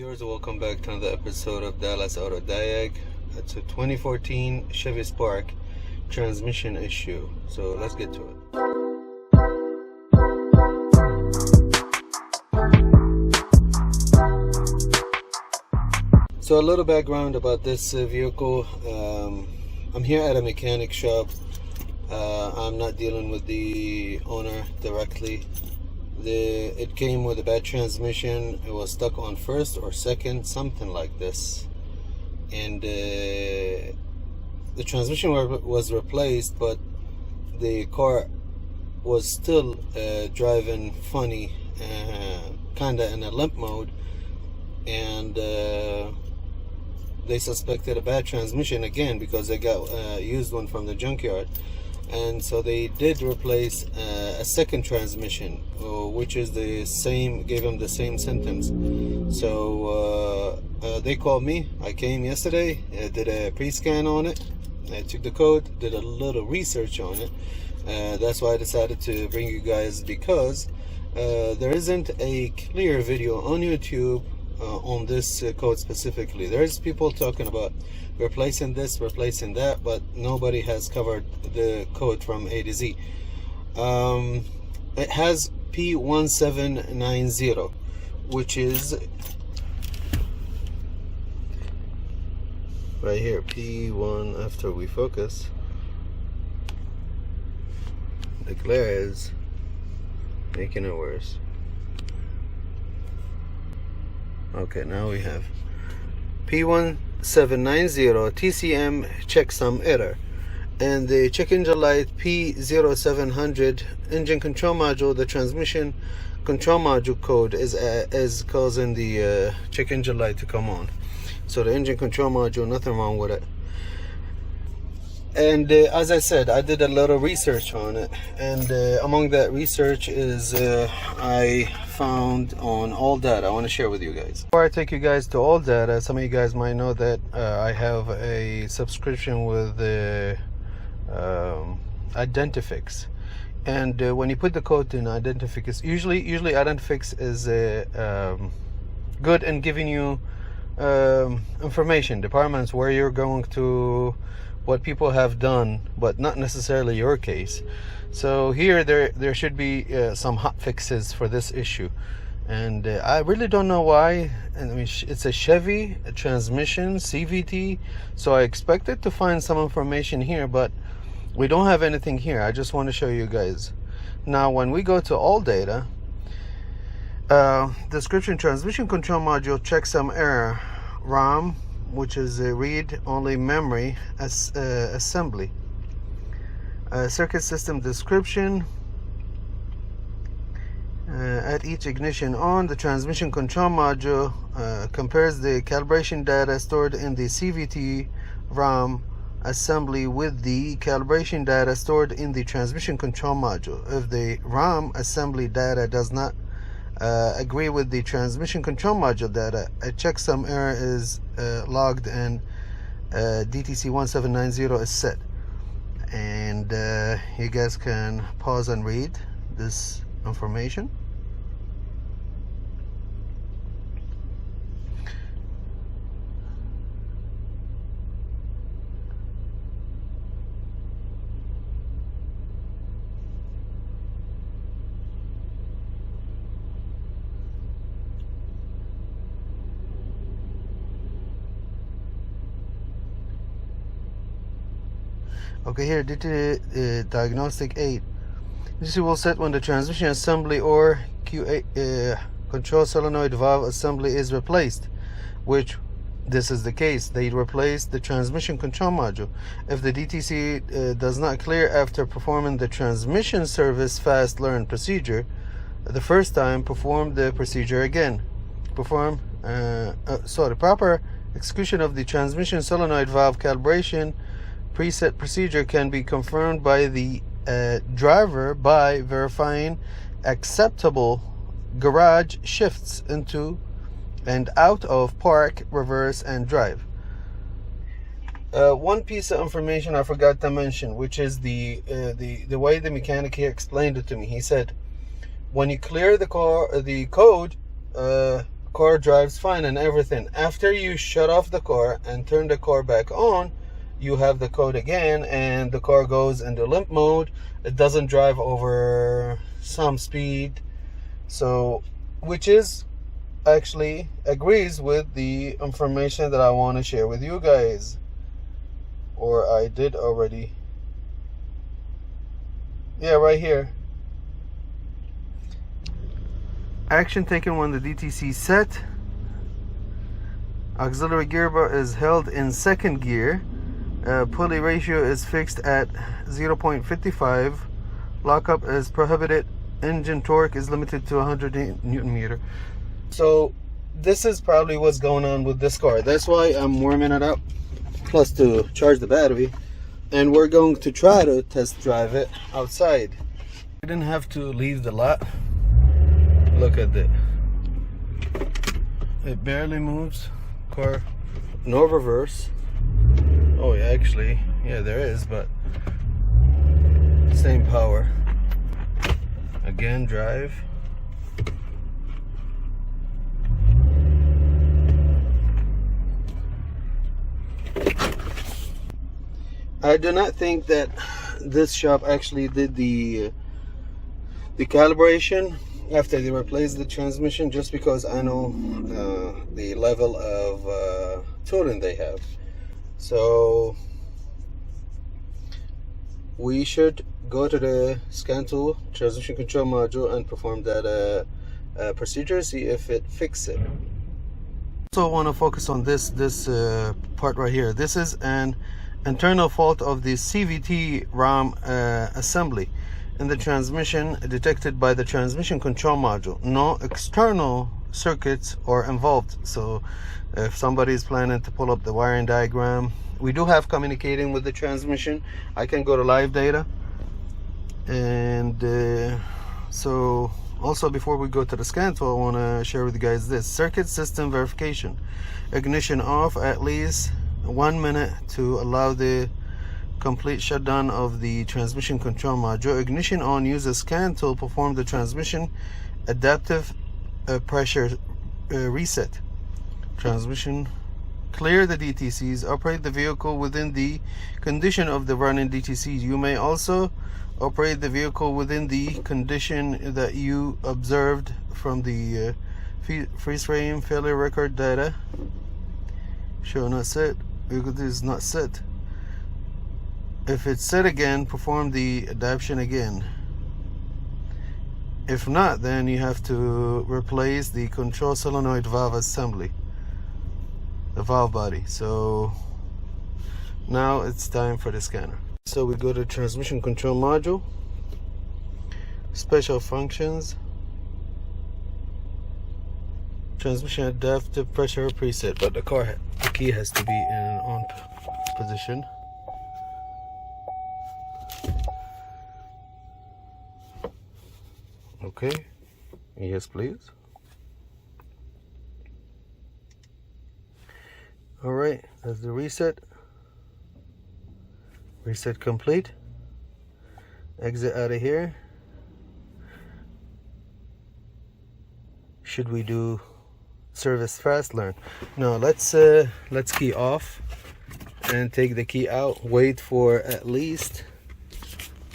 Viewers, welcome back to another episode of Dallas Auto Diag. It's a 2014 Chevy Spark transmission issue. So let's get to it. So a little background about this vehicle. I'm here at a mechanic shop. I'm not dealing with the owner directly. It came with a bad transmission. It was stuck on first or second, something like this, and the transmission was replaced, but the car was still driving funny, kinda in a limp mode, and they suspected a bad transmission again because they got used one from the junkyard. And so they did replace a second transmission, which is the same, gave them the same symptoms. So they called me. I came yesterday, did a pre-scan on it, I took the code, did a little research on it. That's why I decided to bring you guys, because there isn't a clear video on YouTube on this code specifically. There's people talking about replacing this, replacing that, but nobody has covered the code from A to Z. It has P1790, which is right here, P1. After we focus, the glare is making it worse. Okay, now we have P1790 TCM checksum error, and the check engine light P0700 engine control module. The transmission control module code is causing the check engine light to come on. So the engine control module, nothing wrong with it. And as I said, I did a lot of research on it, and among that research is I found on All Data. I want to share with you guys. Before I take you guys to All Data, some of you guys might know that I have a subscription with Identifix, and when you put the code in Identifix, usually Identifix is good in giving you information, departments where you're going to, what people have done, but not necessarily your case. So here there should be some hot fixes for this issue, and I really don't know why. I mean, it's a Chevy transmission CVT, so I expected to find some information here, but we don't have anything here. I just want to show you guys. Now when we go to All Data, description, transmission control module checksum error, RAM, which is a read-only memory assembly. Circuit system description. At each ignition on, the transmission control module compares the calibration data stored in the CVT RAM assembly with the calibration data stored in the transmission control module. If the RAM assembly data does not agree with the transmission control module data, a checksum error is logged and DTC 1790 is set. And you guys can pause and read this information. Okay, here, Diagnostic 8. This will set when the transmission assembly or control solenoid valve assembly is replaced, which this is the case. They replaced the transmission control module. If the DTC does not clear after performing the transmission service fast learn procedure the first time, perform the procedure again. The proper execution of the transmission solenoid valve calibration preset procedure can be confirmed by the driver by verifying acceptable garage shifts into and out of park, reverse, and drive. One piece of information I forgot to mention, which is the way the mechanic here explained it to me. He said, when you clear the code car drives fine and everything. After you shut off the car and turn the car back on, you have the code again, and the car goes into limp mode. It doesn't drive over some speed, so which is actually agrees with the information that I want to share with you guys, or I did already. Yeah, right here. Action taken when the DTC set. Auxiliary gear bar is held in second gear. Pulley ratio is fixed at 0.55. Lockup is prohibited. Engine torque is limited to 100 Newton meter. So this is probably what's going on with this car. That's why I'm warming it up, plus to charge the battery. And we're going to try to test drive it outside. We didn't have to leave the lot. Look at that. It barely moves. Car, no reverse. Oh, yeah, actually, yeah, there is, but same power. Again, drive. I do not think that this shop actually did the calibration after they replaced the transmission, just because I know the level of tuning they have. So we should go to the scan tool, transmission control module, and perform that procedure, see if it fixes it. Also want to focus on this part right here. This is an internal fault of the CVT RAM assembly in the transmission, detected by the transmission control module. No external circuits are involved. So if somebody is planning to pull up the wiring diagram, we do have communicating with the transmission. I can go to live data. And so also, before we go to the scan tool, I want to share with you guys this circuit system verification. Ignition off at least 1 minute to allow the complete shutdown of the transmission control module. Ignition on, use a scan tool, perform the transmission adaptive pressure reset. Transmission, clear the DTCs, operate the vehicle within the condition of the running DTCs. You may also operate the vehicle within the condition that you observed from the freeze frame failure record data. Show not set. Vehicle is not set. If it's set again, perform the adaptation again. If not, then you have to replace the control solenoid valve assembly, the valve body. So now it's time for the scanner. So we go to transmission control module, special functions, transmission adaptive pressure preset, but the key has to be in an on position. Okay, yes please. All right, that's the reset. Reset complete. Exit out of here. Should we do service fast learn? No, let's key off and take the key out. Wait for at least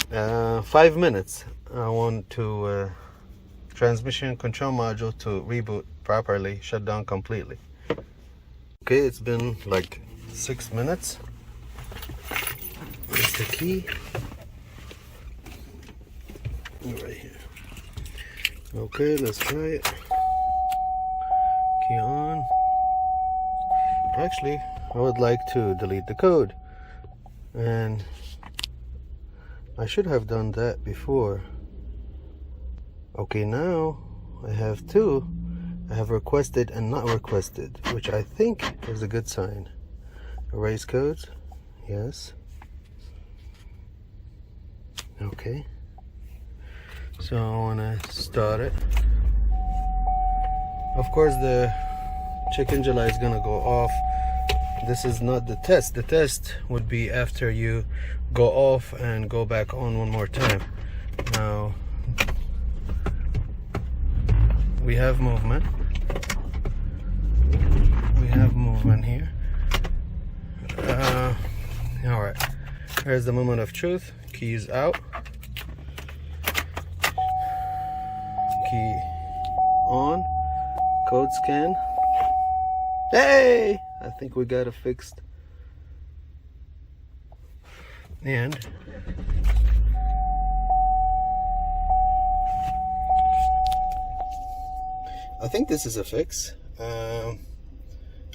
5 minutes. I want to transmission control module to reboot properly, shut down completely. Okay, it's been like 6 minutes. Where's the key? Right here. Okay, let's try it. Key on. Actually, I would like to delete the code, and I should have done that before. Okay, now I have two. I have requested and not requested, which I think is a good sign. Erase codes, yes. Okay, so I want to start it. Of course the check engine light is gonna go off. This is not the test. The test would be after you go off and go back on one more time. Now we have movement. movement here. All right, here's the moment of truth. Keys out, key on, code scan. Hey, I think we got it fixed. And I think this is a fix.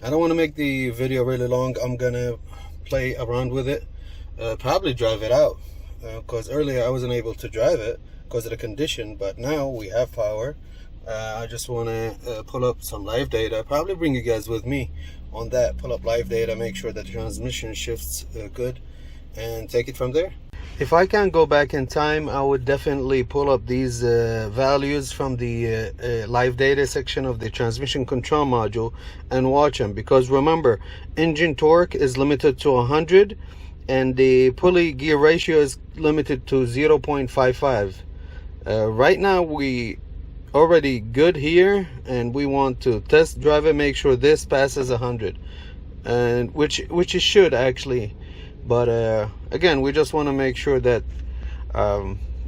I don't want to make the video really long. I'm gonna play around with it, probably drive it out, because earlier I wasn't able to drive it because of the condition, but now we have power. I just want to pull up some live data, probably bring you guys with me on that, pull up live data, make sure that the transmission shifts good, and take it from there. If I can go back in time, I would definitely pull up these values from the live data section of the transmission control module and watch them, because remember, engine torque is limited to 100 and the pulley gear ratio is limited to 0.55. Right now we already good here, and we want to test drive it, make sure this passes 100, and which it should actually. But again, we just want to make sure that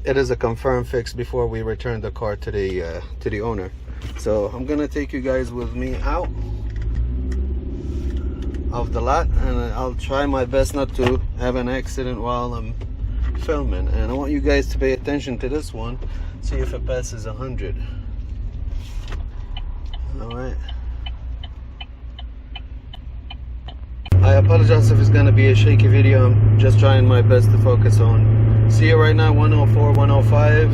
it is a confirmed fix before we return the car to the owner. So I'm gonna take you guys with me out of the lot, and I'll try my best not to have an accident while I'm filming. And I want you guys to pay attention to this one, see if it passes 100. All right. I apologize if it's gonna be a shaky video. I'm just trying my best to focus on. See it right now, 104, 105.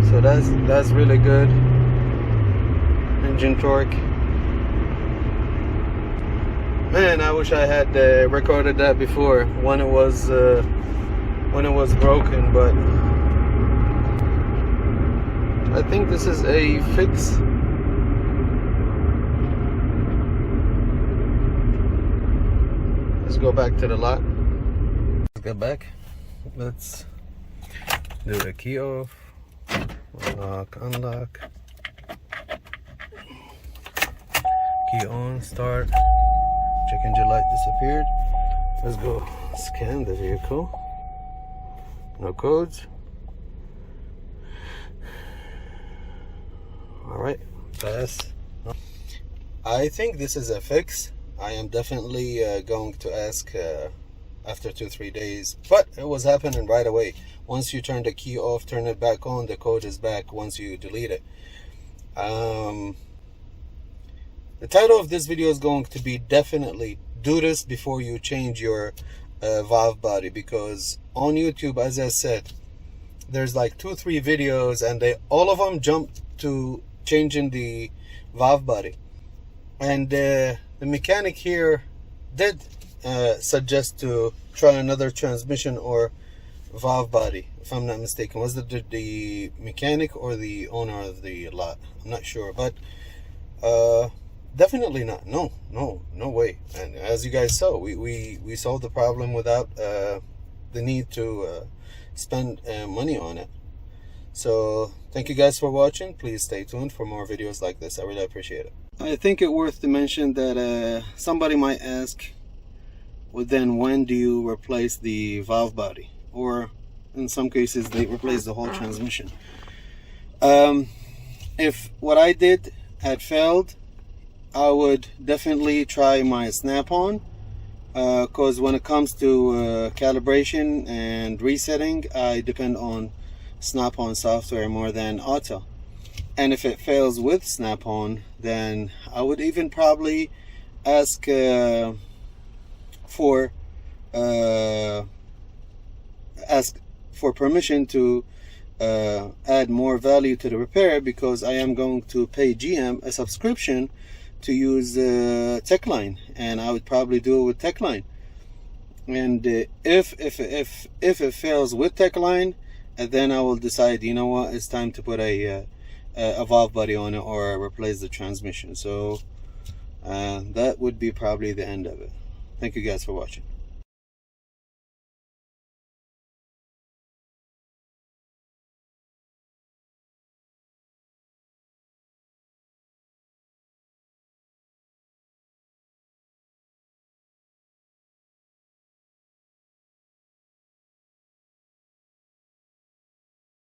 So that's really good. Engine torque. Man, I wish I had recorded that before when it was broken, but I think this is a fix. Let's go back to the lot. Let's get back. Let's do the key off. Unlock, unlock. Key on, start. Check engine light disappeared. Let's go scan the vehicle. No codes. Alright, pass. I think this is a fix. I am definitely going to ask after 2-3 days, but it was happening right away. Once you turn the key off, turn it back on, the code is back once you delete it. The title of this video is going to be definitely do this before you change your valve body, because on YouTube, as I said, there's like 2-3 videos and all of them jump to changing the valve body. And the mechanic here did suggest to try another transmission or valve body, if I'm not mistaken. Was it the mechanic or the owner of the lot? I'm not sure, but definitely not. No way. And as you guys saw, we solved the problem without the need to spend money on it. So thank you guys for watching. Please stay tuned for more videos like this. I really appreciate it. I think it's worth to mention that somebody might ask, well, then when do you replace the valve body? Or in some cases, they replace the whole transmission. If what I did had failed, I would definitely try my snap-on, because when it comes to calibration and resetting, I depend on snap-on software more than auto. And if it fails with snap-on, then I would even probably ask for permission to add more value to the repair, because I am going to pay GM a subscription to use TechLine, and I would probably do it with TechLine. And if it fails with TechLine, then I will decide, you know what, it's time to put a valve body on it or replace the transmission. So that would be probably the end of it. Thank you guys for watching.